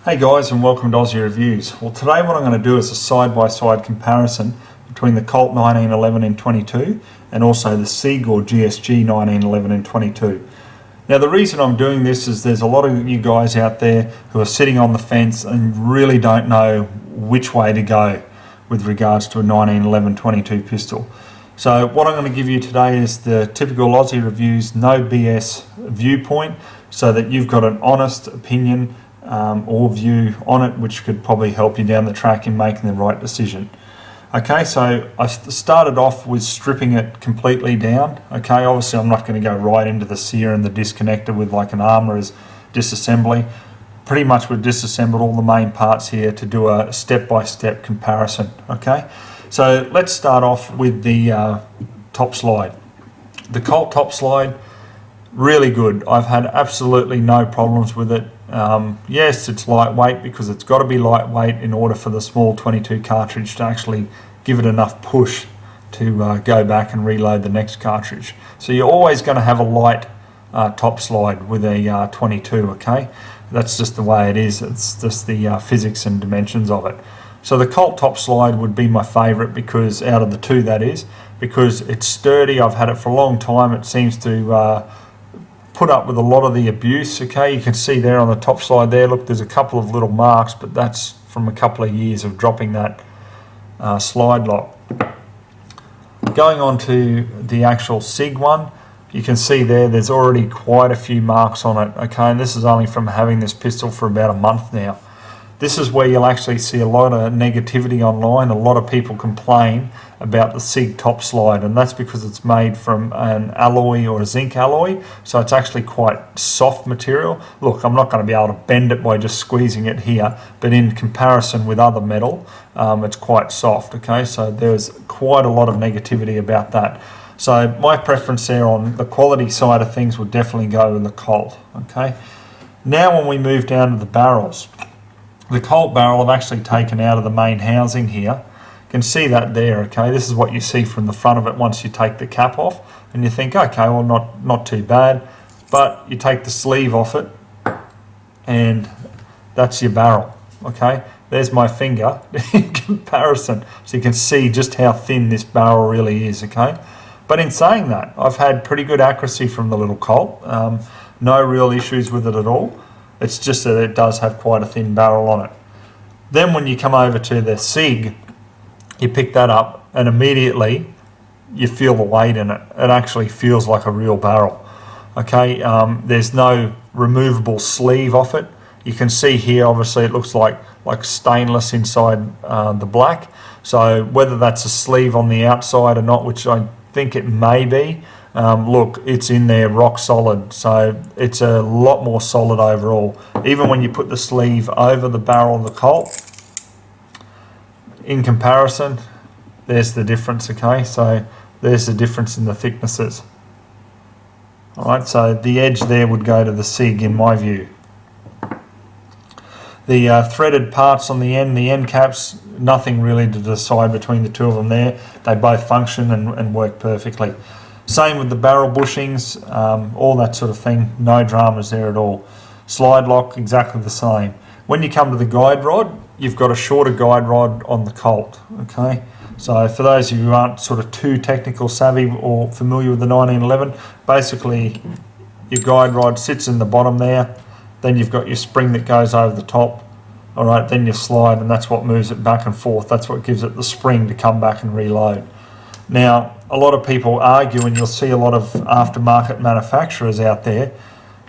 Hey guys, and welcome to Aussie Reviews. Well, today what I'm going to do is a side-by-side comparison between the Colt 1911 in 22 and also the SIG or GSG 1911 in 22. Now the reason I'm doing this is there's a lot of you guys out there who are sitting on the fence and really don't know which way to go with regards to a 1911 22 pistol. So what I'm going to give you today is the typical Aussie Reviews no BS viewpoint, so that you've got an honest opinion or view on it, which could probably help you down the track in making the right decision. Okay, so I started off with stripping it completely down. Okay, obviously I'm not going to go right into the sear and the disconnector with like an armourer's disassembly. Pretty much we've disassembled all the main parts here to do a step-by-step comparison. Okay, so let's start off with the top slide. The Colt top slide, really good. I've had absolutely no problems with it. Yes, it's lightweight because it's got to be lightweight in order for the small 22 cartridge to actually give it enough push to go back and reload the next cartridge. So you're always going to have a light top slide with a 22, okay? That's just the way it is. It's just the physics and dimensions of it. So the Colt top slide would be my favourite, because out of the two, that is, because it's sturdy. I've had it for a long time. It seems to put up with a lot of the abuse. Okay, you can see there on the top slide there, look, there's a couple of little marks, but that's from a couple of years of dropping that slide lock. Going on to the actual SIG one, you can see there's already quite a few marks on it. Okay, and this is only from having this pistol for about a month now. This is where you'll actually see a lot of negativity online. A lot of people complain about the SIG top slide, and that's because it's made from an alloy or a zinc alloy, so it's actually quite soft material. Look, I'm not going to be able to bend it by just squeezing it here, but in comparison with other metal, it's quite soft. Okay, so there's quite a lot of negativity about that. So my preference there on the quality side of things would definitely go with the Colt. Okay, now when we move down to the barrels, the Colt barrel I've actually taken out of the main housing here. You can see that there, okay? This is what you see from the front of it once you take the cap off, and you think, okay, well, not too bad. But you take the sleeve off it, and that's your barrel, okay? There's my finger in comparison, so you can see just how thin this barrel really is, okay? But in saying that, I've had pretty good accuracy from the little Colt. No real issues with it at all. It's just that it does have quite a thin barrel on it. Then when you come over to the SIG, you pick that up and immediately you feel the weight in it. It actually feels like a real barrel. Okay, there's no removable sleeve off it. You can see here, obviously, it looks like stainless inside the black. So whether that's a sleeve on the outside or not, which I think it may be, look, it's in there rock solid, so it's a lot more solid overall. Even when you put the sleeve over the barrel of the Colt, in comparison, there's the difference, okay? So there's the difference in the thicknesses. Alright, so the edge there would go to the SIG in my view. The threaded parts on the end caps, nothing really to decide between the two of them there. They both function and work perfectly. Same with the barrel bushings, all that sort of thing, no dramas there at all. Slide lock, exactly the same. When you come to the guide rod, you've got a shorter guide rod on the Colt, okay? So for those of you who aren't sort of too technical savvy or familiar with the 1911, basically your guide rod sits in the bottom there, then you've got your spring that goes over the top, all right, then you slide, and that's what moves it back and forth. That's what gives it the spring to come back and reload. Now, a lot of people argue, and you'll see a lot of aftermarket manufacturers out there,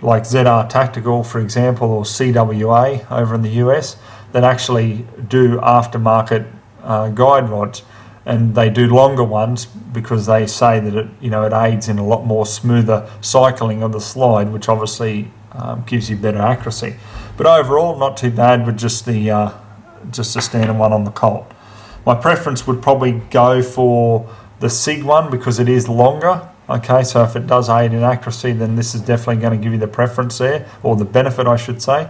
like ZR Tactical, for example, or CWA over in the US, that actually do aftermarket guide rods, and they do longer ones because they say that it aids in a lot more smoother cycling of the slide, which obviously gives you better accuracy. But overall, not too bad with just the standard one on the Colt. My preference would probably go for the SIG one because it is longer. Okay, so if it does aid in accuracy, then this is definitely going to give you the preference there, or the benefit I should say.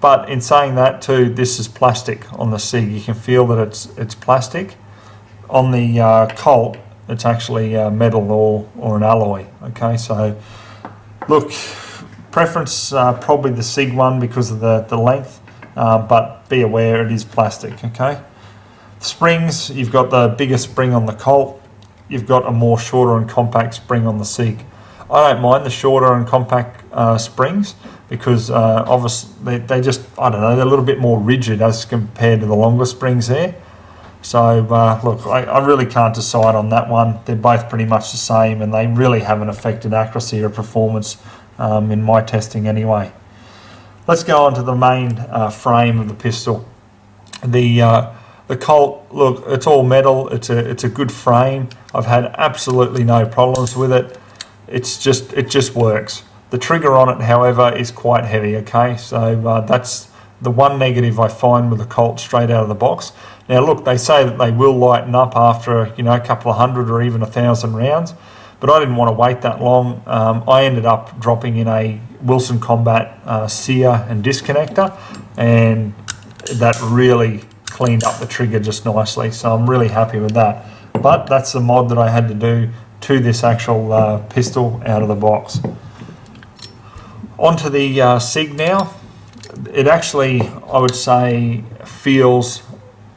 But in saying that too, this is plastic on the SIG. You can feel that it's plastic. On the Colt, it's actually metal or an alloy. Okay, so look, preference probably the SIG one because of the length. but be aware it is plastic, okay? Springs, you've got the bigger spring on the Colt, you've got a more shorter and compact spring on the Sig. I don't mind the shorter and compact springs because obviously they just, I don't know, they're a little bit more rigid as compared to the longer springs there. So look, I really can't decide on that one. They're both pretty much the same and they really haven't affected accuracy or performance in my testing anyway. Let's go on to the main frame of the pistol. The Colt, look, it's all metal. It's a good frame. I've had absolutely no problems with it. It just works. The trigger on it, however, is quite heavy. Okay, so that's the one negative I find with the Colt straight out of the box. Now, look, they say that they will lighten up after a couple of hundred or even 1,000 rounds, but I didn't want to wait that long. I ended up dropping in a Wilson Combat sear and disconnector, and that really cleaned up the trigger just nicely, so I'm really happy with that. But that's the mod that I had to do to this actual pistol out of the box. Onto the Sig now. It actually, I would say, feels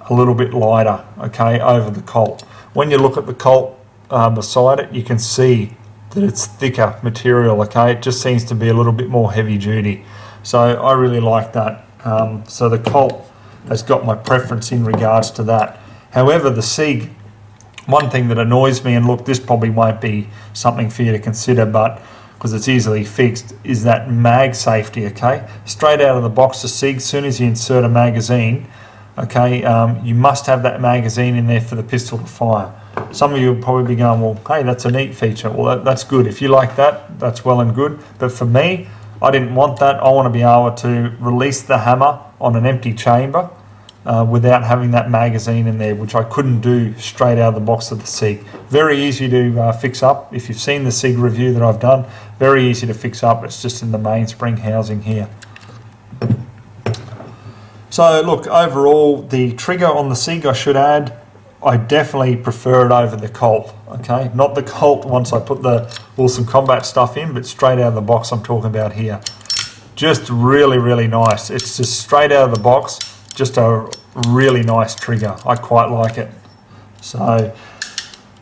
a little bit lighter, okay, over the Colt. When you look at the Colt beside it, you can see that it's thicker material, okay? It just seems to be a little bit more heavy duty. So I really like that. So the Colt has got my preference in regards to that. However, the Sig, one thing that annoys me, and look, this probably won't be something for you to consider, but because it's easily fixed, is that mag safety, okay? Straight out of the box, the Sig, as soon as you insert a magazine, okay, you must have that magazine in there for the pistol to fire. Some of you will probably be going, well, hey, that's a neat feature. Well, that's good. If you like that, that's well and good. But for me, I didn't want that. I want to be able to release the hammer on an empty chamber without having that magazine in there, which I couldn't do straight out of the box of the Sig. Very easy to fix up. If you've seen the Sig review that I've done, very easy to fix up. It's just in the mainspring housing here. So look, overall, the trigger on the Sig, I should add, I definitely prefer it over the Colt, okay? Not the Colt once I put the Wilson Combat stuff in, but straight out of the box I'm talking about here. Just really, really nice. It's just straight out of the box, just a really nice trigger. I quite like it. So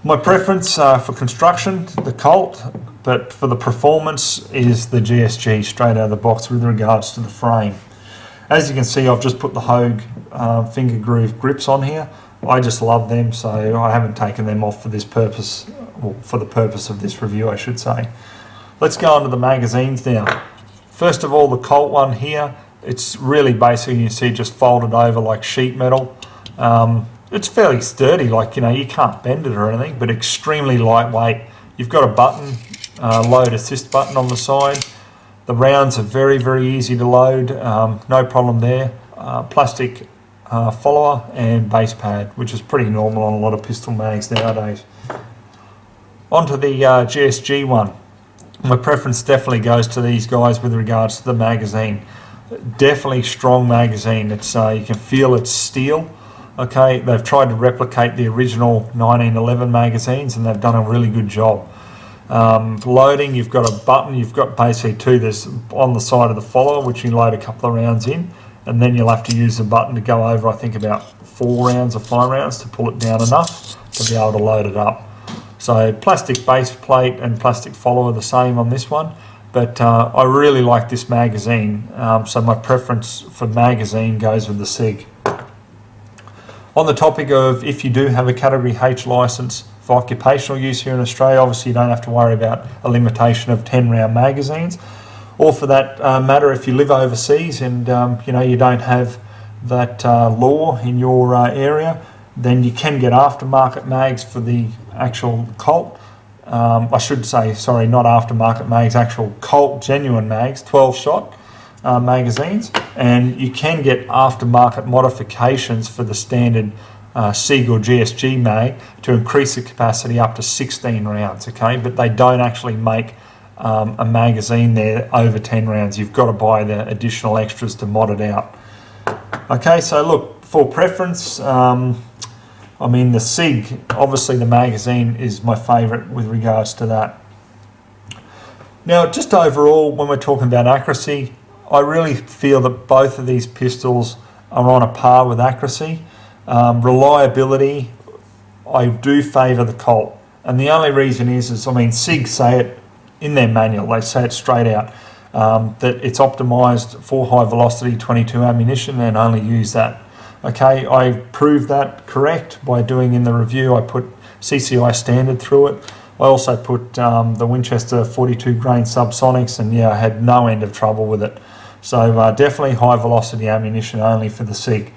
my preference for construction, the Colt, but for the performance is the GSG straight out of the box with regards to the frame. As you can see, I've just put the Hogue finger groove grips on here. I just love them, so I haven't taken them off for this purpose, or for the purpose of this review, I should say. Let's go on to the magazines now. First of all, the Colt one here, it's really basic. You see it just folded over like sheet metal. It's fairly sturdy, like, you can't bend it or anything, but extremely lightweight. You've got a button, load assist button on the side. The rounds are very, very easy to load, no problem there. Plastic follower and base pad, which is pretty normal on a lot of pistol mags nowadays. Onto the GSG one. My preference definitely goes to these guys with regards to the magazine. Definitely strong magazine. It's you can feel it's steel. Okay, they've tried to replicate the original 1911 magazines and they've done a really good job. Loading, you've got a button, you've got basically two. There's on the side of the follower, which you load a couple of rounds in, and then you'll have to use the button to go over, I think, about 4 rounds or 5 rounds to pull it down enough to be able to load it up. So plastic base plate and plastic follower the same on this one, but I really like this magazine, so my preference for magazine goes with the Sig. On the topic of if you do have a Category H licence for occupational use here in Australia, obviously you don't have to worry about a limitation of 10 round magazines. Or for that matter, if you live overseas and you don't have that law in your area, then you can get aftermarket mags for the actual Colt. I should say, sorry, not aftermarket mags, actual Colt genuine mags, 12-shot magazines. And you can get aftermarket modifications for the standard Sig or GSG mag to increase the capacity up to 16 rounds, okay? But they don't actually make a magazine there over 10 rounds. You've got to buy the additional extras to mod it out. Okay, so look, for preference, the Sig, obviously the magazine is my favourite with regards to that. Now, just overall, when we're talking about accuracy, I really feel that both of these pistols are on a par with accuracy. Reliability, I do favour the Colt. And the only reason is I mean, SIG say it in their manual, they say it straight out, that it's optimised for high velocity 22 ammunition and only use that. Okay, I proved that correct by doing in the review, I put CCI standard through it. I also put the Winchester 42 grain subsonics, and yeah, I had no end of trouble with it. So definitely high velocity ammunition only for the SIG.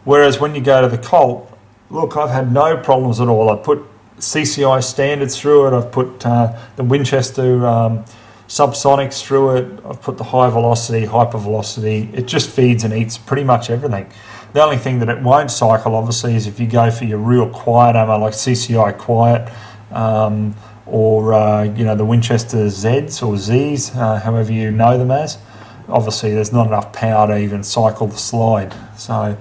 Whereas when you go to the Colt, look, I've had no problems at all. I put CCI standards through it, I've put the Winchester subsonics through it, I've put the high velocity, hyper velocity. It just feeds and eats pretty much everything. The only thing that it won't cycle, obviously, is if you go for your real quiet ammo like CCI quiet, or you know, the Winchester Zs or Zs, however you know them as. Obviously, there's not enough power to even cycle the slide. So,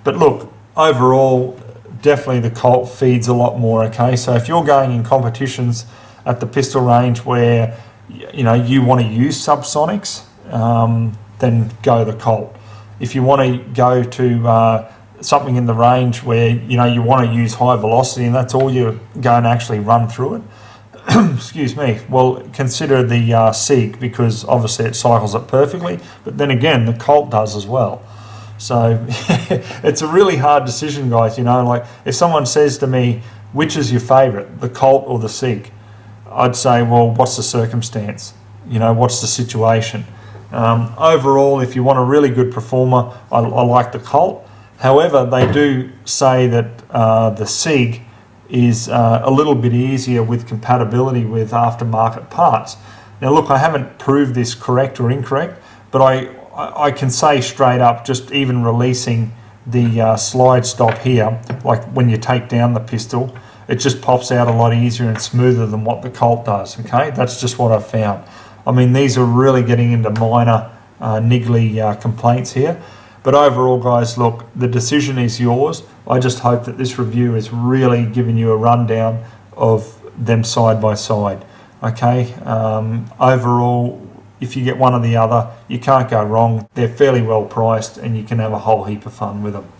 but look, overall, definitely the Colt feeds a lot more. Okay, so if you're going in competitions at the pistol range where you know you want to use subsonics, then go the Colt. If you want to go to something in the range where you know you want to use high velocity and that's all you're going to actually run through it, excuse me, well, consider the SIG, because obviously it cycles it perfectly, but then again the Colt does as well. So it's a really hard decision, guys. You know, like if someone says to me, which is your favourite, the Colt or the SIG, I'd say, well, what's the circumstance? You know, what's the situation? Overall, if you want a really good performer, I like the Colt. However, they do say that the SIG is a little bit easier with compatibility with aftermarket parts. Now look, I haven't proved this correct or incorrect, but I can say straight up, just even releasing the slide stop here, like when you take down the pistol, it just pops out a lot easier and smoother than what the Colt does. Okay, that's just what I've found. I mean, these are really getting into minor niggly complaints here. But overall, guys, look, the decision is yours. I just hope that this review is really giving you a rundown of them side by side. Okay, overall, if you get one or the other, you can't go wrong. They're fairly well priced and you can have a whole heap of fun with them.